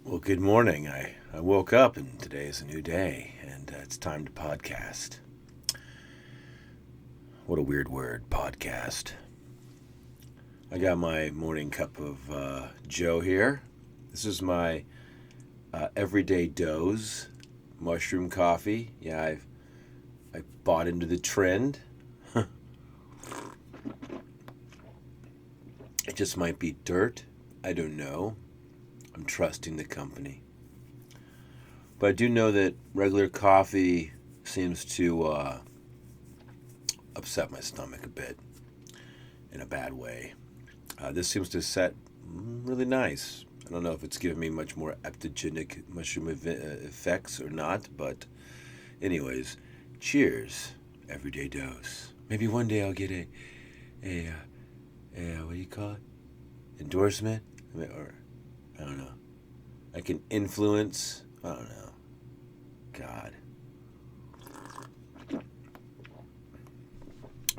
Well, good morning. I woke up and today is a new day and it's time to podcast. What a weird word, podcast. I got my morning cup of Joe here. This is my everyday dose mushroom coffee. Yeah, I bought into the trend. It just might be dirt. I don't know. I'm trusting the company. But I do know that regular coffee seems to upset my stomach a bit in a bad way. This seems to set really nice. I don't know if it's giving me much more aptogenic mushroom effects or not, but anyways, cheers, everyday dose. Maybe one day I'll get a what do you call it? Endorsement? Or I don't know. I can influence. I don't know. God.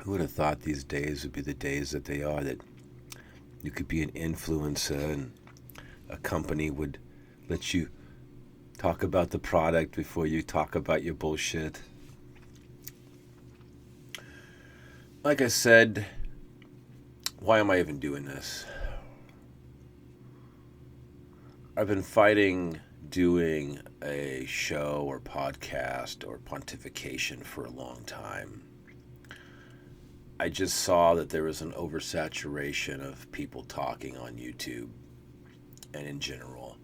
Who would have thought these days would be the days that they are, that you could be an influencer and a company would let you talk about the product before you talk about your bullshit. Like I said, why am I even doing this? I've been fighting doing a show or podcast or pontification for a long time. I just saw that there was an oversaturation of people talking on YouTube and in general.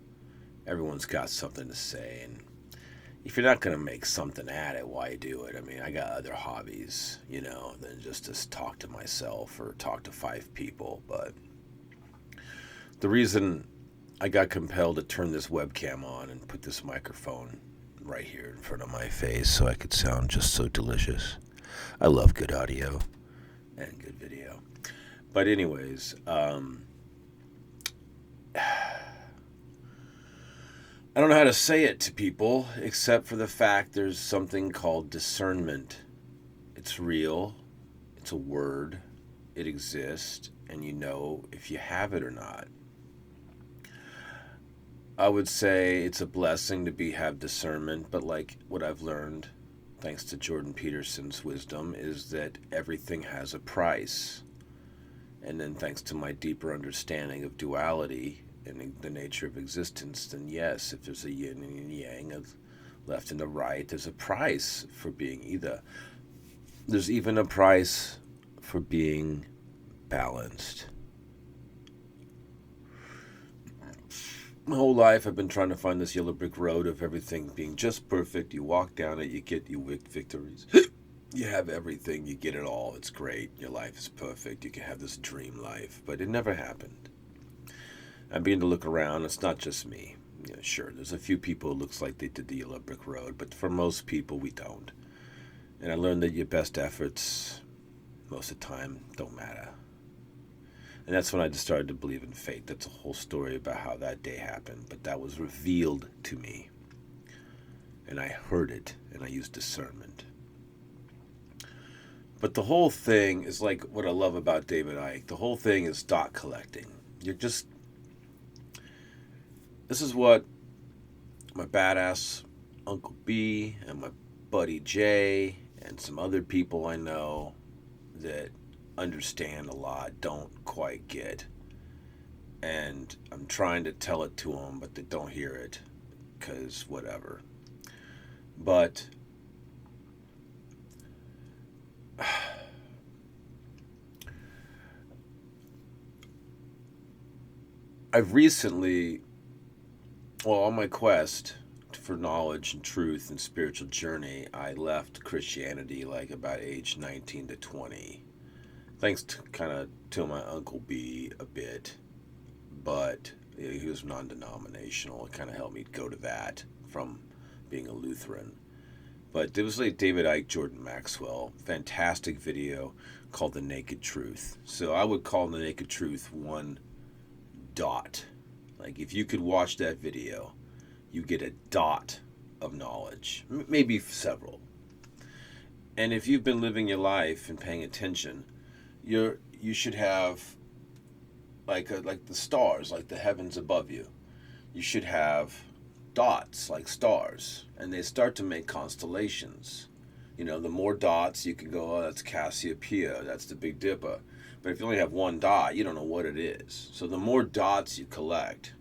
Everyone's got something to say, and if you're not going to make something at it, why do it? I mean, I got other hobbies, than just to talk to myself or talk to 5 people. But the reason I got compelled to turn this webcam on and put this microphone right here in front of my face so I could sound just so delicious. I love good audio and good video. But anyways, I don't know how to say it to people except for the fact there's something called discernment. It's real. It's a word. It exists. And you know if you have it or not. I would say it's a blessing to have discernment, but like what I've learned, thanks to Jordan Peterson's wisdom, is that everything has a price. And then thanks to my deeper understanding of duality and the nature of existence, then yes, if there's a yin and a yang, a left and a right, there's a price for being either. There's even a price for being balanced. My whole life I've been trying to find this yellow brick road of everything being just perfect. You walk down it, you get your victories. You have everything, you get it all. It's great. Your life is perfect. You can have this dream life. But it never happened. I'm beginning to look around. It's not just me. Yeah, sure, there's a few people who looks like they did the yellow brick road, but for most people, we don't. And I learned that your best efforts, most of the time, don't matter. And that's when I just started to believe in fate. That's a whole story about how that day happened. But that was revealed to me. And I heard it. And I used discernment. But the whole thing is like what I love about David Icke. The whole thing is dot collecting. This is what my badass Uncle B and my buddy Jay and some other people I know that understand a lot don't quite get, and I'm trying to tell it to them, but they don't hear it because whatever. But I've recently, on my quest for knowledge and truth and spiritual journey, I left Christianity like about age 19 to 20. Thanks to my Uncle B a bit, but he was non-denominational. It kind of helped me go to that from being a Lutheran. But there was like David Icke, Jordan Maxwell, fantastic video called The Naked Truth. So I would call The Naked Truth one dot. Like if you could watch that video, you get a dot of knowledge, maybe several. And if you've been living your life and paying attention, you should have like the stars, like the heavens above you. you should have dots like stars, and they start to make constellations. The more dots, you can go, oh, that's Cassiopeia, that's the Big Dipper. But if you only have one dot, you don't know what it is. So the more dots you collect,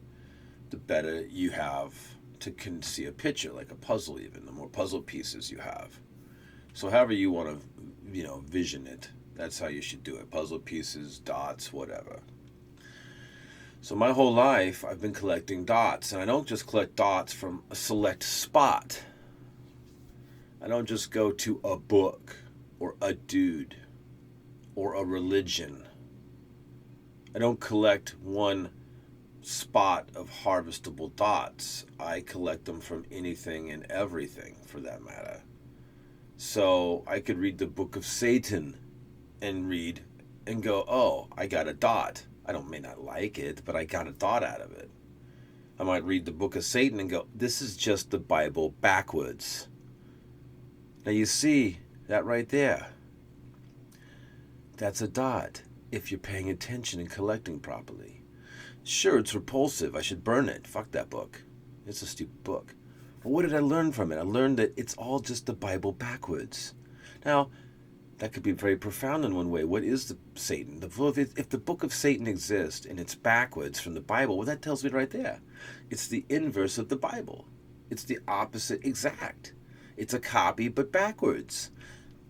the better you have to see a picture, like a puzzle even, the more puzzle pieces you have. So however you want to, vision it, that's how you should do it. Puzzle pieces, dots, whatever. So my whole life, I've been collecting dots. And I don't just collect dots from a select spot. I don't just go to a book or a dude or a religion. I don't collect one spot of harvestable dots. I collect them from anything and everything, for that matter. So I could read the Book of Satan and read and go, oh, I got a dot. May not like it, but I got a dot out of it. I might read the Book of Satan and go, this is just the Bible backwards. Now you see that right there. That's a dot if you're paying attention and collecting properly. Sure, it's repulsive. I should burn it. Fuck that book. It's a stupid book. But what did I learn from it? I learned that it's all just the Bible backwards. Now, that could be very profound in one way. What is the Satan? If the Book of Satan exists and it's backwards from the Bible, well, that tells me right there. It's the inverse of the Bible. It's the opposite exact. It's a copy, but backwards.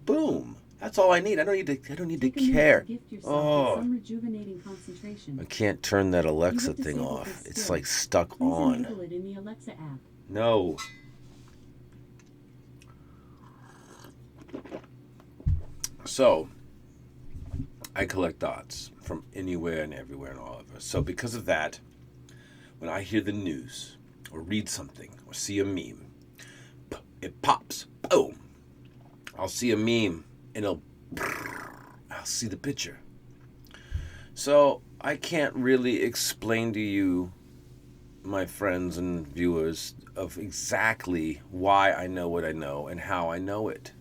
Boom. That's all I need. I don't need to care. Oh, some rejuvenating concentration. I can't turn that Alexa thing off. It's like stuck on. Enable it in the Alexa app. No. So, I collect dots from anywhere and everywhere and all over. So because of that, when I hear the news or read something or see a meme, it pops. Boom. I'll see a meme and I'll see the picture. So I can't really explain to you, my friends and viewers, of exactly why I know what I know and how I know it.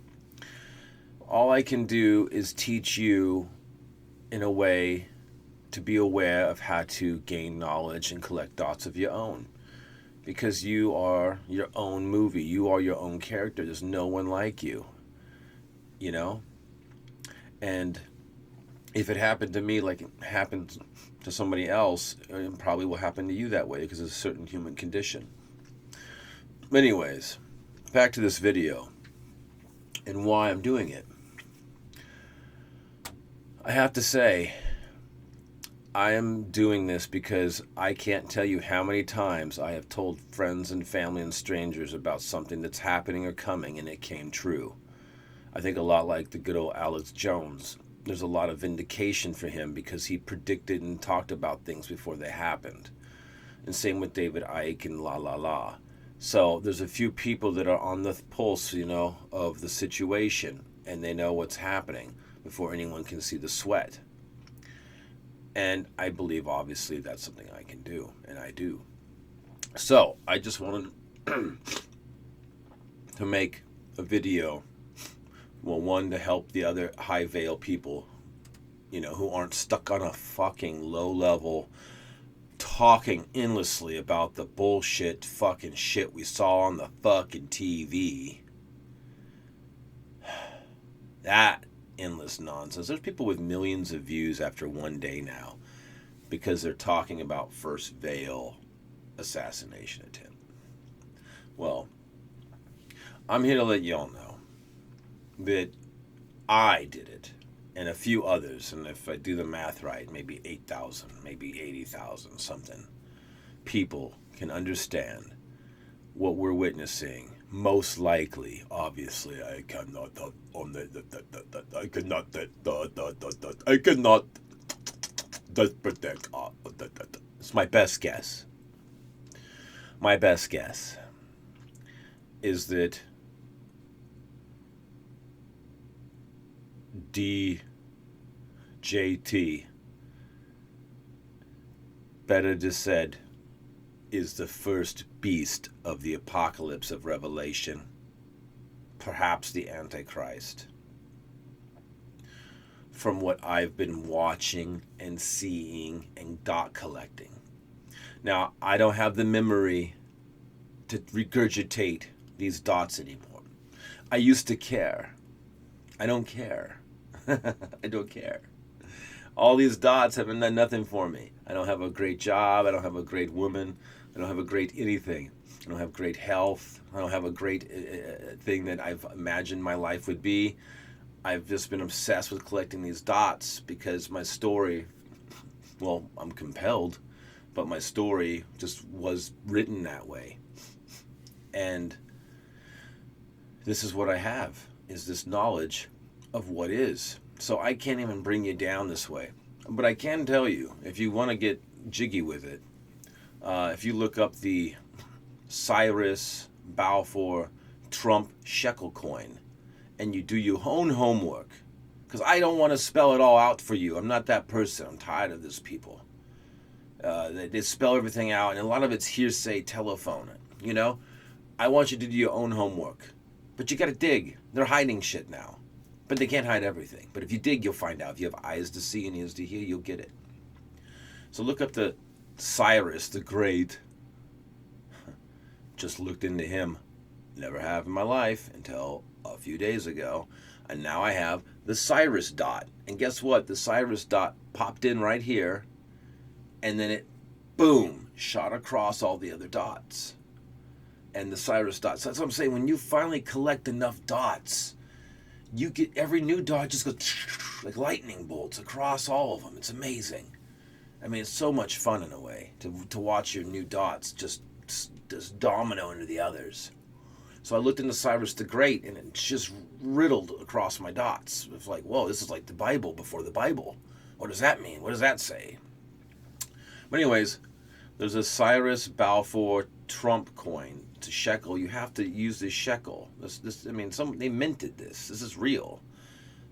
All I can do is teach you in a way to be aware of how to gain knowledge and collect dots of your own. Because you are your own movie. You are your own character. There's no one like you. And if it happened to me like it happened to somebody else, it probably will happen to you that way because it's a certain human condition. Anyways, back to this video and why I'm doing it. I have to say, I am doing this because I can't tell you how many times I have told friends and family and strangers about something that's happening or coming, and it came true. I think a lot like the good old Alex Jones. There's a lot of vindication for him because he predicted and talked about things before they happened. And same with David Icke and la. So there's a few people that are on the pulse, of the situation, and they know what's happening before anyone can see the sweat. And I believe, obviously, that's something I can do, and I do. So, I just wanted to make a video, well, one, to help the other high veil people, who aren't stuck on a fucking low level, talking endlessly about the bullshit fucking shit we saw on the fucking TV. That endless nonsense. There's people with millions of views after one day now because they're talking about First Veil assassination attempt. Well, I'm here to let y'all know that I did it and a few others, and if I do the math right, maybe 8,000, maybe 80,000 something people can understand what we're witnessing. Most likely, obviously, I cannot. It's my best guess. My best guess is that DJT, better just said, is the first beast of the apocalypse of Revelation, perhaps the Antichrist. From what I've been watching and seeing and dot collecting. Now, I don't have the memory to regurgitate these dots anymore. I used to care. I don't care. I don't care. All these dots haven't done nothing for me. I don't have a great job. I don't have a great woman. I don't have a great anything. I don't have great health. I don't have a great thing that I've imagined my life would be. I've just been obsessed with collecting these dots because my story, well, I'm compelled, but my story just was written that way. And this is what I have, is this knowledge of what is. So I can't even bring you down this way. But I can tell you, if you want to get jiggy with it, if you look up the Cyrus Balfour Trump shekel coin and you do your own homework, because I don't want to spell it all out for you. I'm not that person. I'm tired of these people. They spell everything out, and a lot of it's hearsay telephone. You know, I want you to do your own homework. But you got to dig. They're hiding shit now. But they can't hide everything. But if you dig, you'll find out. If you have eyes to see and ears to hear, you'll get it. So look up the Cyrus the Great. Just looked into him. Never have in my life until a few days ago. And now I have the Cyrus dot. And guess what? The Cyrus dot popped in right here. And then it, boom, shot across all the other dots. And the Cyrus dots. So that's what I'm saying. When you finally collect enough dots, you get every new dot just goes like lightning bolts across all of them. It's amazing. I mean, it's so much fun in a way to watch your new dots just domino into the others. So I looked into Cyrus the Great, and it's just riddled across my dots. It's like, whoa, this is like the Bible before the Bible. What does that mean? What does that say? But anyways, there's a Cyrus Balfour Trump coin. It's a shekel. You have to use this shekel. They minted this. This is real.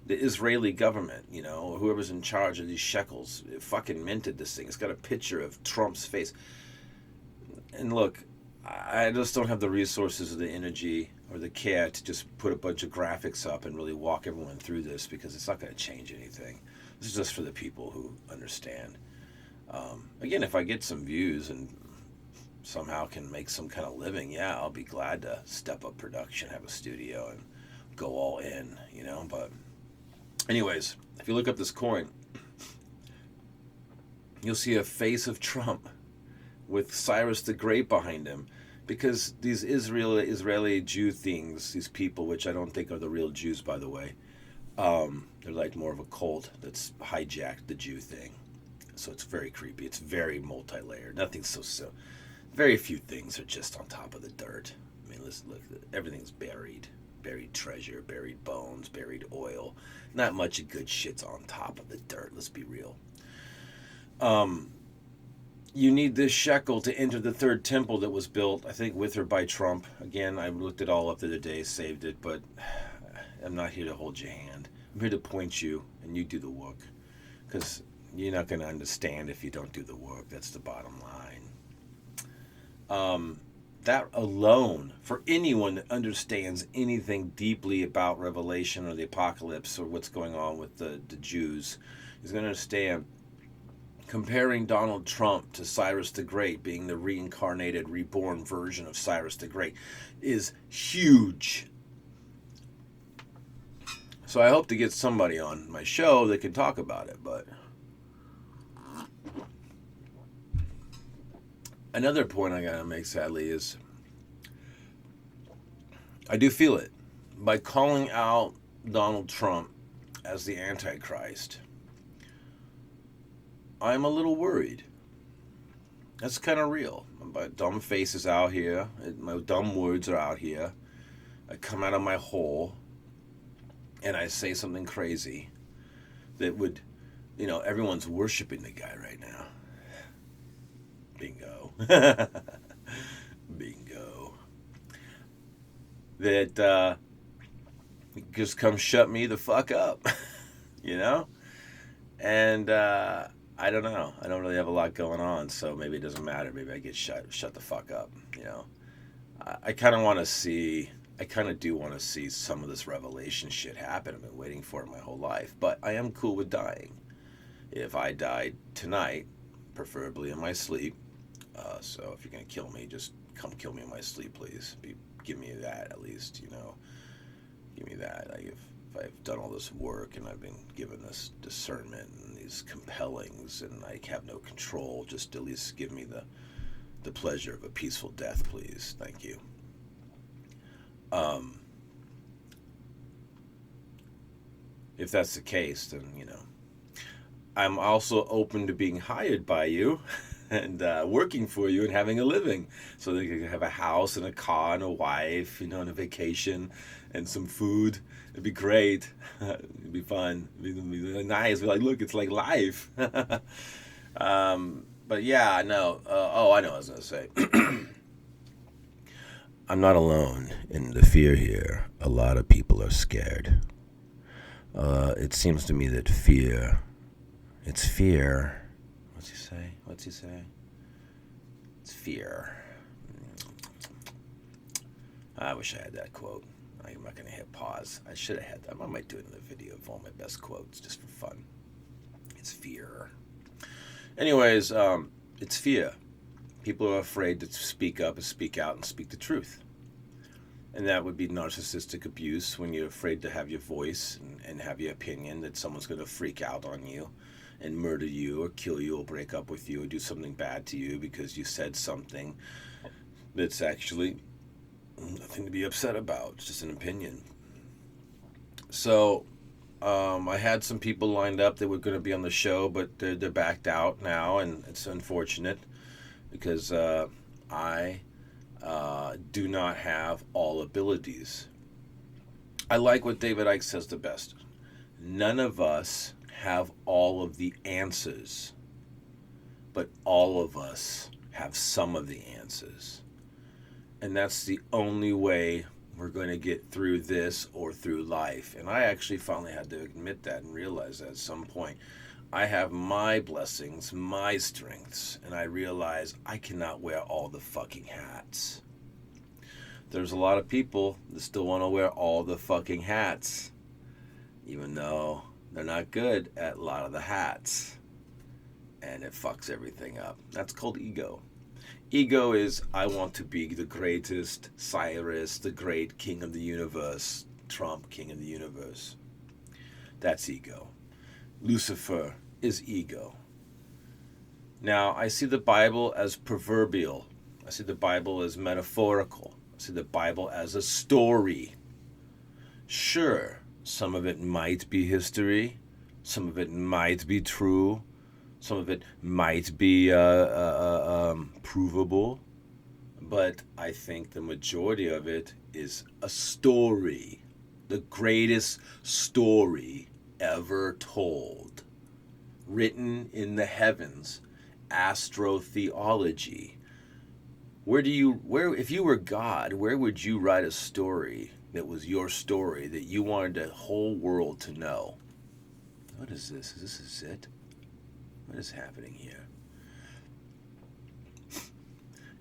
The Israeli government, you know, whoever's in charge of these shekels, fucking minted this thing. It's got a picture of Trump's face. And look, I just don't have the resources or the energy or the care to just put a bunch of graphics up and really walk everyone through this, because it's not going to change anything. This is just for the people who understand. Again, if I get some views and somehow can make some kind of living, yeah, I'll be glad to step up production, have a studio, and go all in, you know. But anyways, if you look up this coin, you'll see a face of Trump with Cyrus the Great behind him, because these Israeli Jew things, these people, which I don't think are the real Jews, by the way, they're like more of a cult that's hijacked the Jew thing. So it's very creepy. It's very multi-layered. Nothing's so. Very few things are just on top of the dirt. I mean, let's look. Everything's buried. Buried treasure, buried bones, buried oil. Not much of good shit's on top of the dirt. Let's be real. You need this shekel to enter the third temple that was built, I think, with or by Trump. Again, I looked it all up the other day, saved it, but I'm not here to hold your hand. I'm here to point you, and you do the work. Because you're not going to understand if you don't do the work. That's the bottom line. That alone, for anyone that understands anything deeply about Revelation or the Apocalypse or what's going on with the Jews, is going to understand comparing Donald Trump to Cyrus the Great, being the reincarnated, reborn version of Cyrus the Great, is huge. So I hope to get somebody on my show that can talk about it, but another point I gotta make, sadly, is I do feel it. By calling out Donald Trump as the Antichrist, I'm a little worried. That's kind of real. My dumb face is out here. My dumb words are out here. I come out of my hole and I say something crazy that would, you know, everyone's worshiping the guy right now. Bingo. Bingo. That just come shut me the fuck up. You know? And I don't know. I don't really have a lot going on, so maybe it doesn't matter. Maybe I get shut the fuck up, you know? I kind of want to see, I kind of do want to see some of this revelation shit happen. I've been waiting for it my whole life, but I am cool with dying. If I died tonight, preferably in my sleep, So if you're going to kill me, just come kill me in my sleep, please. Give me that at least, Give me that. If I've done all this work and I've been given this discernment and these compellings and I have no control, just at least give me the pleasure of a peaceful death, please. Thank you. If that's the case, then, I'm also open to being hired by you and working for you and having a living so that you can have a house and a car and a wife, and a vacation and some food. It'd be great. It'd be fun. It'd be really nice. Be like, look, it's like life. But yeah, no. I know what I was going to say. I'm not alone in the fear here. A lot of people are scared. It seems to me that it's fear. What's he say? It's fear. I wish I had that quote. I'm not going to hit pause. I should have had that. I might do another video of all my best quotes just for fun. It's fear. Anyways, it's fear. People are afraid to speak up and speak out and speak the truth. And that would be narcissistic abuse when you're afraid to have your voice and have your opinion, that someone's going to freak out on you and murder you or kill you or break up with you or do something bad to you because you said something that's actually nothing to be upset about. It's just an opinion. So I had some people lined up that were going to be on the show, but they're backed out now, and it's unfortunate because I do not have all abilities. I like what David Icke says the best. None of us have all of the answers, but all of us have some of the answers. And that's the only way we're going to get through this or through life. And I actually finally had to admit that and realize that at some point. I have my blessings, my strengths, and I realize I cannot wear all the fucking hats. There's a lot of people that still want to wear all the fucking hats, even though they're not good at a lot of the hats. And it fucks everything up. That's called ego. Ego is, I want to be the greatest, Cyrus, the great king of the universe, Trump, king of the universe. That's ego. Lucifer is ego. Now, I see the Bible as proverbial. I see the Bible as metaphorical. I see the Bible as a story. Sure, some of it might be history. Some of it might be true. Some of it might be provable. But I think the majority of it is a story. The greatest story ever told. Written in the heavens. Astrotheology. If you were God, where would you write a story that was your story that you wanted the whole world to know? What is this? Is this it? What is happening here?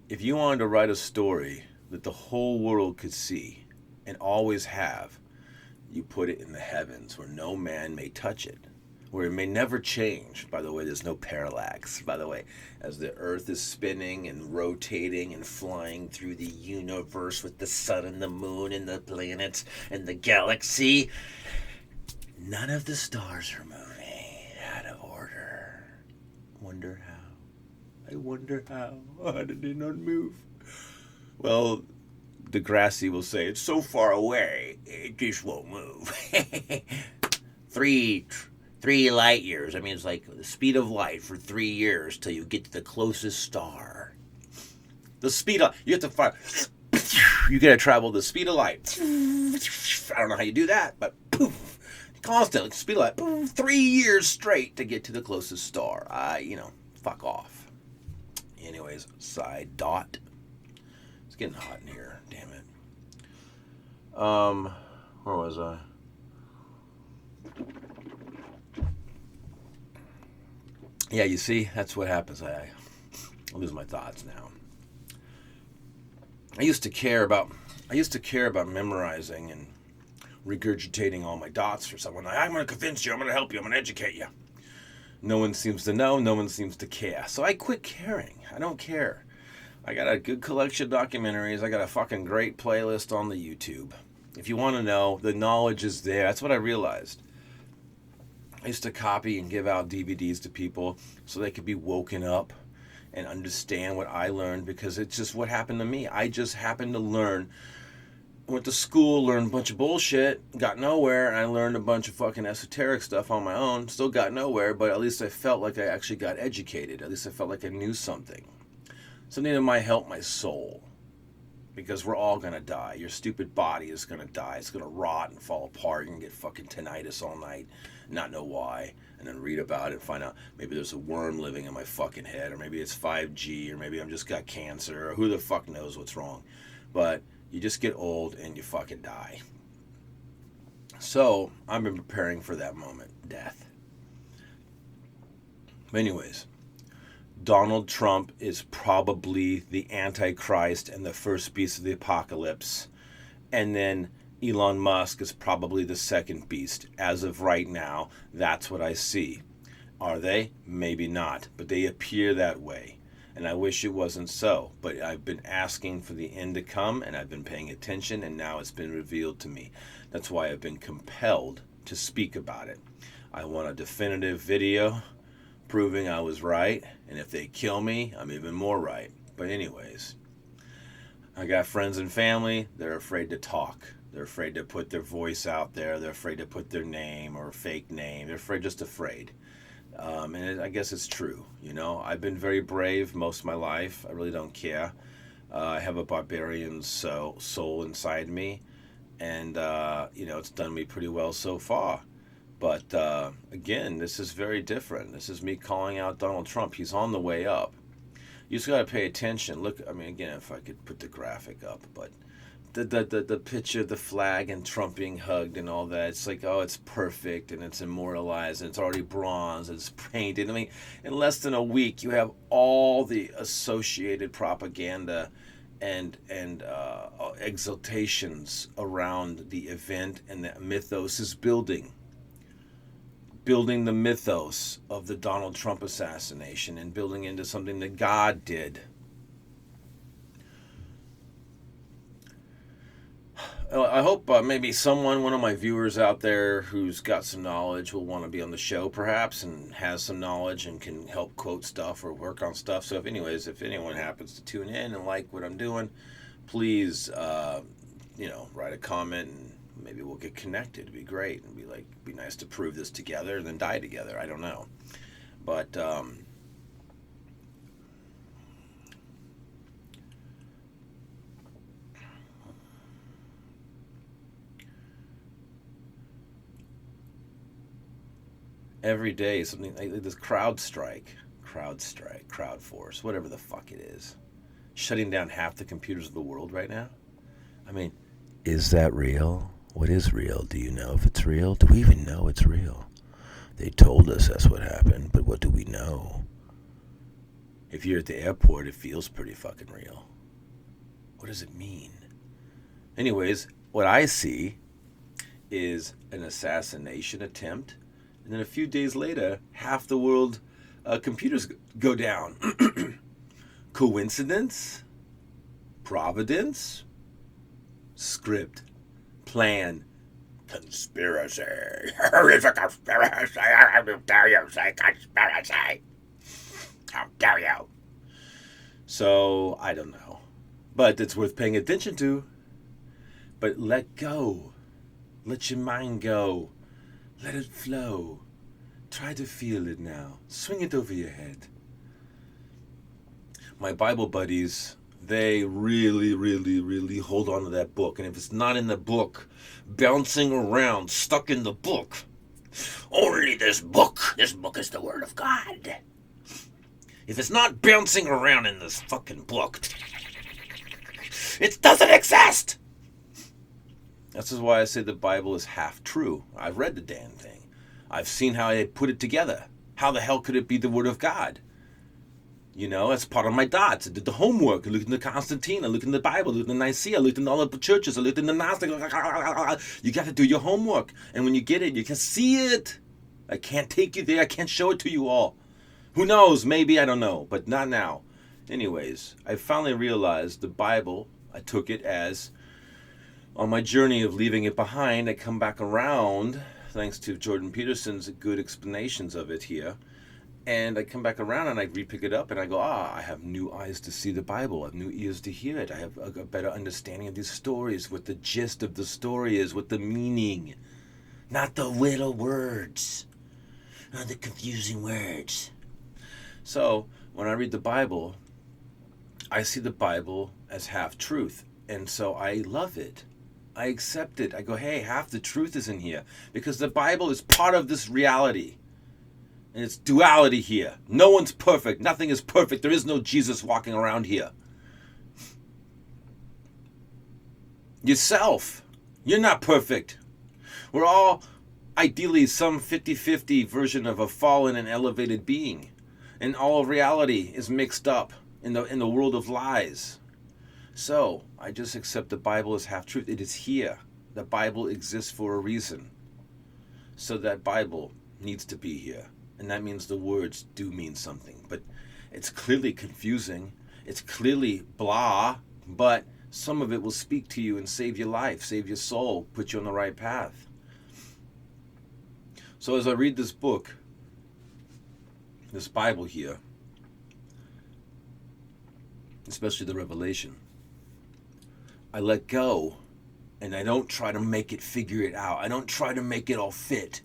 If you wanted to write a story that the whole world could see and always have, you put it in the heavens where no man may touch it, where it may never change. By the way, there's no parallax. By the way, as the earth is spinning and rotating and flying through the universe with the sun and the moon and the planets and the galaxy, none of the stars are moving out of order. Wonder how. I wonder how. How did they not move? Well, Degrassi will say, it's so far away, it just won't move. 3 light years. I mean, it's like the speed of light for 3 years till you get to the closest star. The speed of... You have to find... You gotta travel the speed of light. I don't know how you do that, but poof. Constant speed of light. Poof, 3 years straight to get to the closest star. Fuck off. Anyways, side dot. It's getting hot in here. Damn it. Where was I? Yeah, you see, that's what happens. I lose my thoughts now. I used to care about memorizing and regurgitating all my dots for someone. I'm going to convince you. I'm going to help you. I'm going to educate you. No one seems to know. No one seems to care. So I quit caring. I don't care. I got a good collection of documentaries. I got a fucking great playlist on the YouTube. If you want to know, the knowledge is there. That's what I realized. I used to copy and give out DVDs to people so they could be woken up and understand what I learned, because it's just what happened to me. I just happened to learn. Went to school, learned a bunch of bullshit, got nowhere, and I learned a bunch of fucking esoteric stuff on my own. Still got nowhere, but at least I felt like I actually got educated. At least I felt like I knew something. Something that might help my soul. Because we're all going to die. Your stupid body is going to die. It's going to rot and fall apart and get fucking tinnitus all night. Not know why. And then read about it and find out maybe there's a worm living in my fucking head. Or maybe it's 5G. Or maybe I'm just got cancer. Or who the fuck knows what's wrong. But you just get old and you fucking die. So I've been preparing for that moment. Death. But anyways. Donald Trump is probably the Antichrist and the first beast of the apocalypse. And then Elon Musk is probably the second beast. As of right now, that's what I see. Are they? Maybe not. But they appear that way. And I wish it wasn't so. But I've been asking for the end to come, and I've been paying attention, and now it's been revealed to me. That's why I've been compelled to speak about it. I want a definitive video proving I was right, and if they kill me, I'm even more right. But anyways, I got friends and family. They're afraid to talk. They're afraid to put their voice out there. They're afraid to put their name or a fake name. They're just afraid. And I guess it's true. You know, I've been very brave most of my life. I really don't care. I have a barbarian soul inside me, and it's done me pretty well so far. But again, this is very different. This is me calling out Donald Trump. He's on the way up. You just got to pay attention. Look, I mean, again, if I could put the graphic up, but the picture, the flag, and Trump being hugged and all that. It's like, oh, it's perfect and it's immortalized and it's already bronze and it's painted. I mean, in less than a week, you have all the associated propaganda and exaltations around the event, and the mythos is building the mythos of the Donald Trump assassination and building into something that God did. I hope maybe one of my viewers out there who's got some knowledge will want to be on the show perhaps, and has some knowledge and can help quote stuff or work on stuff. So if anyone happens to tune in and like what I'm doing, please, write a comment and maybe we'll get connected. It'd be great. It'd be nice to prove this together and then die together. I don't know. But every day something like this crowd force, whatever the fuck it is, shutting down half the computers of the world right now. I mean, is that real? What is real? Do you know if it's real? Do we even know it's real? They told us that's what happened, but what do we know? If you're at the airport, it feels pretty fucking real. What does it mean? Anyways, what I see is an assassination attempt, and then a few days later, half the world computers go down. Coincidence? Providence? Script? Plan? Conspiracy? It's a conspiracy! How dare you say conspiracy? How dare you? So, I don't know. But it's worth paying attention to. But let go. Let your mind go. Let it flow. Try to feel it now. Swing it over your head. My Bible buddies, they really, really, really hold on to that book. And if it's not in the book, bouncing around, stuck in the book, only this book is the Word of God. If it's not bouncing around in this fucking book, it doesn't exist. This is why I say the Bible is half true. I've read the damn thing. I've seen how they put it together. How the hell could it be the Word of God? You know, that's part of my dots. I did the homework. I looked into Constantine. I looked in the Bible. I looked in Nicaea. I looked in all the churches. I looked in the Gnostic. You got to do your homework. And when you get it, you can see it. I can't take you there. I can't show it to you all. Who knows? Maybe. I don't know. But not now. Anyways, I finally realized the Bible, I took it as, on my journey of leaving it behind, I come back around, thanks to Jordan Peterson's good explanations of it here. And I come back around and I re-pick it up and I go, I have new eyes to see the Bible. I have new ears to hear it. I have a better understanding of these stories, what the gist of the story is, what the meaning. Not the little words. Not the confusing words. So, when I read the Bible, I see the Bible as half truth. And so I love it. I accept it. I go, hey, half the truth is in here. Because the Bible is part of this reality. And it's duality here. No one's perfect. Nothing is perfect. There is no Jesus walking around here. Yourself. You're not perfect. We're all ideally some 50-50 version of a fallen and elevated being. And all of reality is mixed up in the world of lies. So, I just accept the Bible as half truth. It is here. The Bible exists for a reason. So that Bible needs to be here. And that means the words do mean something. But it's clearly confusing. It's clearly blah. But some of it will speak to you and save your life, save your soul, put you on the right path. So as I read this book, this Bible here, especially the Revelation, I let go and I don't try to make it figure it out. I don't try to make it all fit.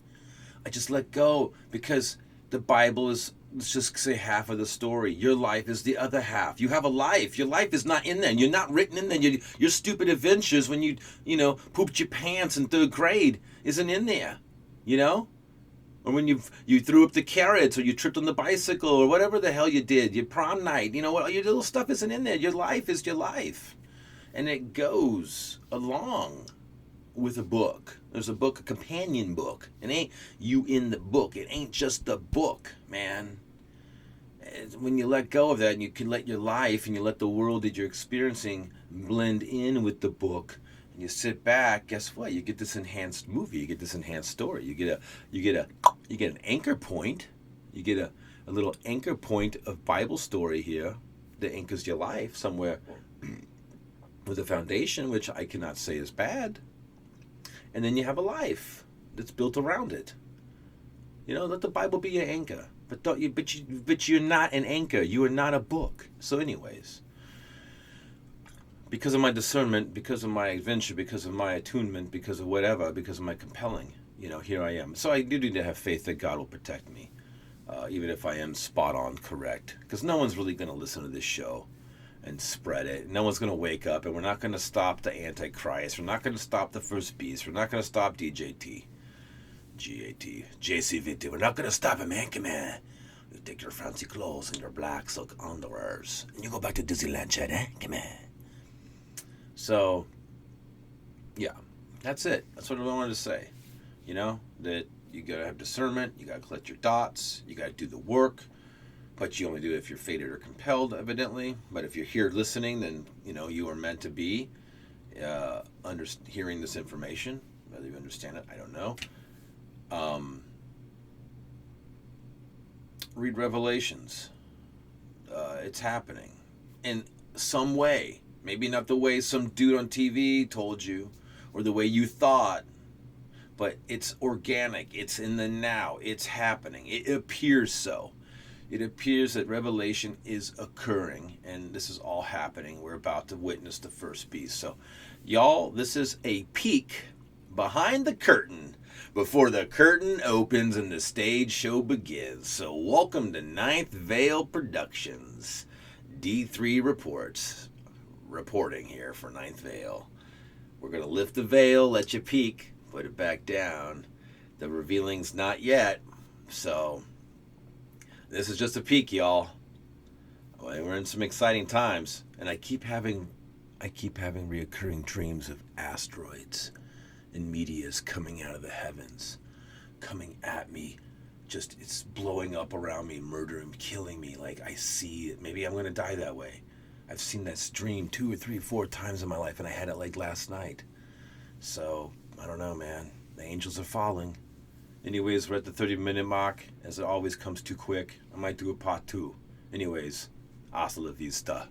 I just let go because the Bible is, let's just say, half of the story. Your life is the other half. You have a life. Your life is not in there. You're not written in there. Your stupid adventures when you pooped your pants in 3rd grade isn't in there, Or when you threw up the carrots or you tripped on the bicycle or whatever the hell you did, your prom night, what, your little stuff isn't in there. Your life is your life. And it goes along with a book. There's a book, a companion book. It ain't you in the book. It ain't just the book, man. When you let go of that and you can let your life and you let the world that you're experiencing blend in with the book and you sit back, guess what? You get this enhanced movie. You get this enhanced story. You get an anchor point. You get a little anchor point of Bible story here that anchors your life somewhere with a foundation, which I cannot say is bad. And then you have a life that's built around it. Let the Bible be your anchor. But you're not an anchor. You are not a book. So anyways, because of my discernment, because of my adventure, because of my attunement, because of whatever, because of my compelling, here I am. So I do need to have faith that God will protect me, even if I am spot on correct. Because no one's really going to listen to this show and spread it. No one's going to wake up, and we're not going to stop the Antichrist. We're not going to stop the first beast. We're not going to stop DJT, GAT, JCVT. We're not going to stop it, man. Come on. You take your fancy clothes and your black silk underwears, and you go back to Disneyland, Chad, eh? Come on. So, yeah, that's it. That's what I wanted to say. That you got to have discernment. You got to collect your dots. You got to do the work. But you only do it if you're fated or compelled, evidently. But if you're here listening, then, you are meant to be hearing this information. Whether you understand it, I don't know. Read Revelations. It's happening in some way. Maybe not the way some dude on TV told you or the way you thought. But it's organic. It's in the now. It's happening. It appears so. It appears that revelation is occurring, and this is all happening. We're about to witness the first beast. So, y'all, this is a peek behind the curtain before the curtain opens and the stage show begins. So, welcome to Ninth Veil Productions. D3 Reports. Reporting here for Ninth Veil. We're going to lift the veil, let you peek, put it back down. The revealing's not yet, so this is just a peek, y'all. We're in some exciting times, and I keep having reoccurring dreams of asteroids and meteors coming out of the heavens, coming at me. Just, it's blowing up around me, murdering, killing me. Like, I see it. Maybe I'm going to die that way. I've seen that dream 2 or 3 or 4 times in my life, and I had it like last night. So, I don't know, man. The angels are falling. Anyways, we're at the 30-minute mark. As it always comes too quick, I might do a part 2. Anyways, Hasta la vista.